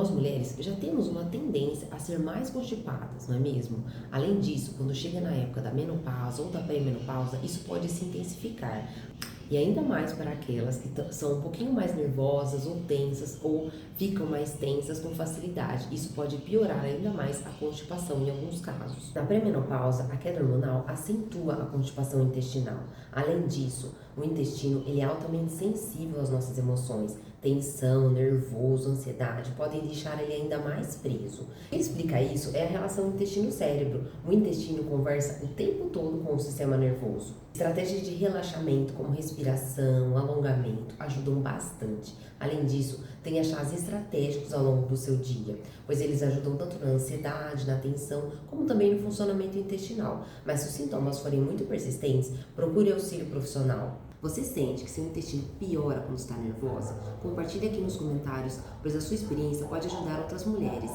Nós mulheres já temos uma tendência a ser mais constipadas, não é mesmo? Além disso, quando chega na época da menopausa ou da pré-menopausa, isso pode se intensificar. E ainda mais para aquelas que são um pouquinho mais nervosas ou tensas ou ficam mais tensas com facilidade. Isso pode piorar ainda mais a constipação em alguns casos. Na pré-menopausa, a queda hormonal acentua a constipação intestinal. Além disso, o intestino ele é altamente sensível às nossas emoções. Tensão, nervoso, ansiedade podem deixar ele ainda mais preso. O que explica isso é a relação intestino-cérebro. O intestino conversa o tempo todo com o sistema nervoso. Estratégias de relaxamento como respiração, alongamento ajudam bastante. Além disso, tenha chás estratégicos ao longo do seu dia, pois eles ajudam tanto na ansiedade, na tensão, como também no funcionamento intestinal. Mas se os sintomas forem muito persistentes, procure auxílio profissional. Você sente que seu intestino piora quando está nervosa? Compartilhe aqui nos comentários, pois a sua experiência pode ajudar outras mulheres.